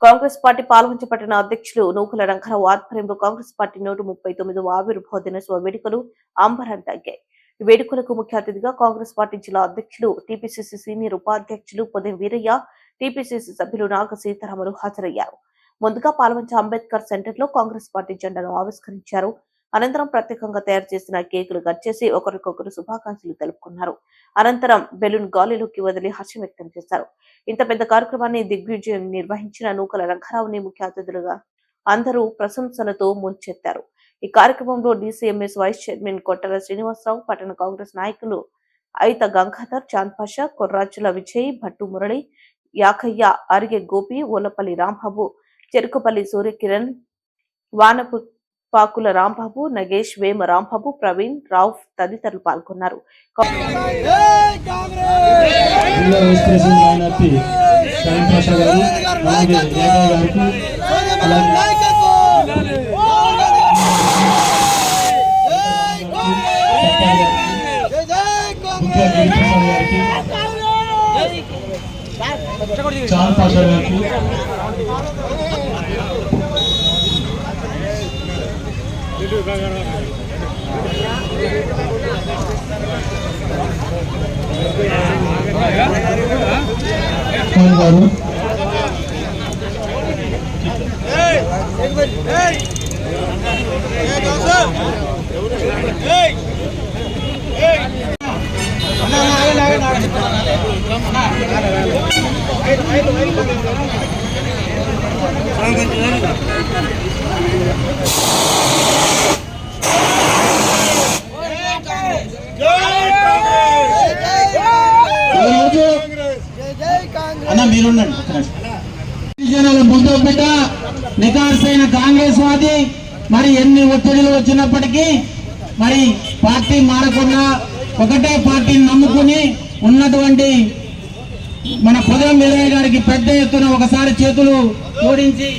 Congress party Palvancha పట్టణ అధ్యక్షులు నూకల రంగారావు ఆధ్వర్యంలో కాంగ్రెస్ పార్టీ 139వ ఆవిర్భావ దినోత్సవ వేడుకలు అంబరాన్ని తగ్గాయి. ఈ వేడుకలకు ముఖ్య అతిథిగా కాంగ్రెస్ పార్టీ జిల్లా అధ్యక్షులు, టీపీసీసీ సీనియర్ ఉపాధ్యక్షులు పొదెం వీరయ్య, టీపీసీసీ సభ్యులు నాగ సీతారాములు హాజరయ్యారు. ముందుగా పాల్వంచ అంబేద్కర్ సెంటర్ లో కాంగ్రెస్ పార్టీ జెండాను ఆవిష్కరించారు. అనంతరం ప్రత్యేకంగా తయారు చేసిన కేకులు కట్ చేసి ఒకరికొకరు శుభాకాంక్షలు తెలుపుకున్నారు. అనంతరం బెలూన్ గాలిలోకి వదిలి హర్షం వ్యక్తం చేశారు. ఇంత పెద్ద కార్యక్రమాన్ని దిగ్విజయం నిర్వహించిన నూకల రంగారావుని ముఖ్య అతిథులుగా అందరూ ప్రశంసలతో ముంచెత్తారు. ఈ కార్యక్రమంలో డీసీఎంఎస్ వైస్ చైర్మన్ కొట్టల శ్రీనివాసరావు, పట్టణ కాంగ్రెస్ నాయకులు అయిత గంగాధర్, చాంద్ పాషా, కొర్రాజుల విజయ్, భట్టు మురళి, యాకయ్య, అరిగే గోపి, ఓలపల్లి రాంబాబు, చెరుకుపల్లి సూర్యకిరణ్, వానపాకుల రాంబాబు, నగేష్, వేమ రాంబాబు, ప్రవీణ్, రావు తదితరులు పాల్గొన్నారు. చాంద్ పాషా గారికి, గారు అన్న మీరుండండి. బుద్ధ బిడ్డ నికార్సైన కాంగ్రెస్ వాది మరి ఎన్ని ఒత్తిడిలు వచ్చినప్పటికీ మరి పార్టీ మారకుండా ఒకటే పార్టీని నమ్ముకుని ఉన్నటువంటి మన పొదం వీరయ్య గారికి పెద్ద ఎత్తున ఒకసారి చేతులు జోడించి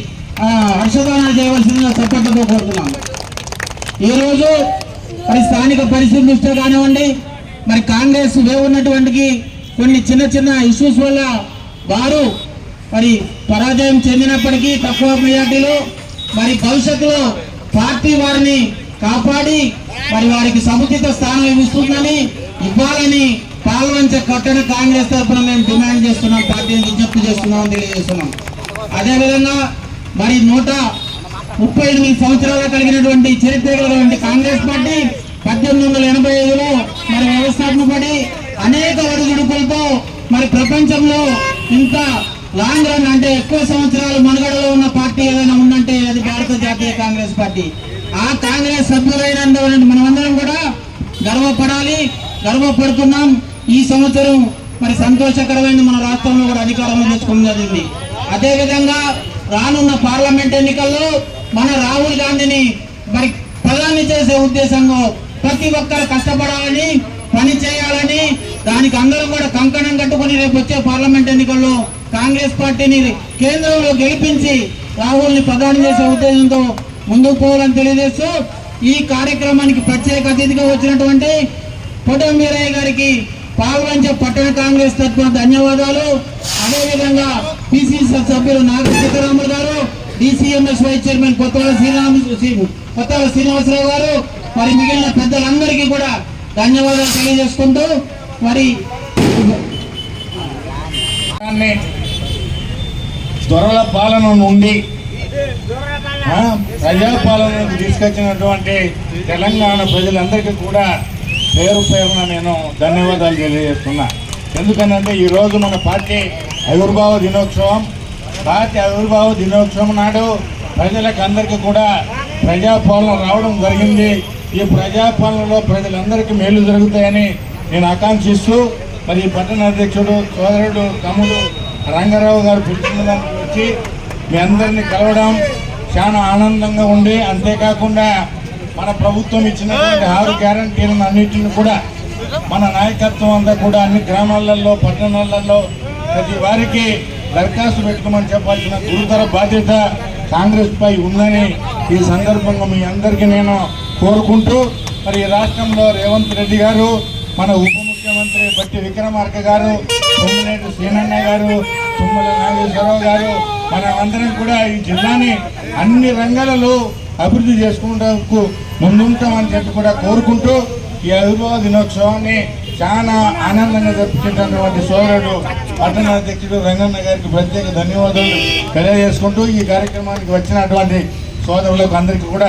హర్షదానాలు చేయవలసిందిగా చప్పట్లతో కోరుతున్నాం. ఈరోజు మరి స్థానిక పరిస్థితులు దృష్ట్యా కానివ్వండి, మరి కాంగ్రెస్ ఉన్నటువంటి కొన్ని చిన్న చిన్న ఇష్యూస్ వల్ల వారు మరి పరాజయం చెందినప్పటికీ తక్కువ మెజార్టీలో మరి భవిష్యత్తులో పార్టీ వారిని కాపాడి మరి వారికి సముచిత స్థానం ఇవ్వాలని పాల్వంచ పట్టణ కాంగ్రెస్ తరఫున మేము డిమాండ్ చేస్తున్నాం, పార్టీని విజ్ఞప్తి చేస్తున్నాం, తెలియజేస్తున్నాం. అదేవిధంగా మరి 138 సంవత్సరాలు కలిగినటువంటి చరిత్ర కలిగినటువంటి కాంగ్రెస్ పార్టీ 1885లో మరి వ్యవస్థాపన పడి అనేక ఒడిదుడుకులతో మరి ప్రపంచంలో ఇంత లాంగ్ రన్ అంటే ఎక్కువ సంవత్సరాలు మనుగడలో ఉన్న పార్టీ ఏదైనా ఉందంటే అది భారత జాతీయ కాంగ్రెస్ పార్టీ. ఆ కాంగ్రెస్ సభ్యులైన మనమందరం కూడా గర్వపడాలి, గర్వపడుతున్నాం. ఈ సంవత్సరం మరి సంతోషకరమైన మన రాష్ట్రంలో కూడా అధికారంలో తెచ్చుకోవడం జరిగింది. అదేవిధంగా రానున్న పార్లమెంట్ ఎన్నికల్లో మన రాహుల్ గాంధీని మరి ప్రధాని చేసే ఉద్దేశంలో ప్రతి ఒక్కరు కష్టపడాలని, పని చేయాలని, దానికి అందరం కూడా కంకణం కట్టుకుని రేపు వచ్చే పార్లమెంట్ ఎన్నికల్లో కాంగ్రెస్ పార్టీని కేంద్రంలో గెలిపించి రాహుల్ ని ప్రధాని చేసే ఉద్దేశంతో ముందుకు పోవాలని తెలియజేస్తూ ఈ కార్యక్రమానికి ప్రత్యేక అతిథిగా వచ్చినటువంటి పొదం వీరయ్య గారికి పాల్వంచ పట్టణ కాంగ్రెస్ తరఫున ధన్యవాదాలు. అదేవిధంగా పిసిసి సభ్యులు నాగ సీతారాములు గారు, డిసిఎంఎస్ వైస్ చైర్మన్ కొత్తల శ్రీనివాసరావు గారు, మరి మిగిలిన పెద్దలందరికీ కూడా ధన్యవాదాలు తెలియజేసుకుంటూ మరి దొరల పాలన నుండి ప్రజాపాలనకు తీసుకొచ్చినటువంటి తెలంగాణ ప్రజలందరికీ కూడా పేరు పేరున నేను ధన్యవాదాలు తెలియజేస్తున్నా. ఎందుకనంటే ఈరోజు మన పార్టీ ఆవిర్భావ దినోత్సవం నాడు ప్రజలకు అందరికీ కూడా ప్రజాపాలన రావడం జరిగింది. ఈ ప్రజాపాలనలో ప్రజలందరికీ మేలు జరుగుతాయని నేను ఆకాంక్షిస్తూ మరి పట్టణ అధ్యక్షుడు సోదరుడు తమ్ముడు రంగారావు గారు పిలిచిన దానికి వచ్చి మీ అందరినీ కలవడం చాలా ఆనందంగా ఉంది. అంతేకాకుండా మన ప్రభుత్వం ఇచ్చినటువంటి 6 గ్యారంటీలను అన్నింటిని కూడా మన నాయకత్వం అంతా కూడా అన్ని గ్రామాలలో, పట్టణాలలో ప్రతి వారికి దరఖాస్తు పెట్టుకోమని చెప్పాల్సిన గురుతర బాధ్యత కాంగ్రెస్ పై ఉందని ఈ సందర్భంగా మీ అందరికీ నేను కోరుకుంటూ మరి రాష్ట్రంలో రేవంత్ రెడ్డి గారు, మన ఉప ముఖ్యమంత్రి బట్టి విక్రమార్క గారు, సోమినేని శ్రీనన్న గారు, తుమ్మల నాగేశ్వరరావు గారు, మనమందరం కూడా ఈ జిల్లాని అన్ని రంగాలలో అభివృద్ధి చేసుకుంటూ ముందుంటామని చెప్పి కూడా కోరుకుంటూ ఈ ఆవిర్భావ దినోత్సవాన్ని చాలా ఆనందంగా జరుపుకుంటున్నటువంటి సోదరుడు పట్టణ అధ్యక్షుడు రంగన్న గారికి ప్రత్యేక ధన్యవాదాలు తెలియజేసుకుంటూ ఈ కార్యక్రమానికి వచ్చినటువంటి సోదరులకు అందరికీ కూడా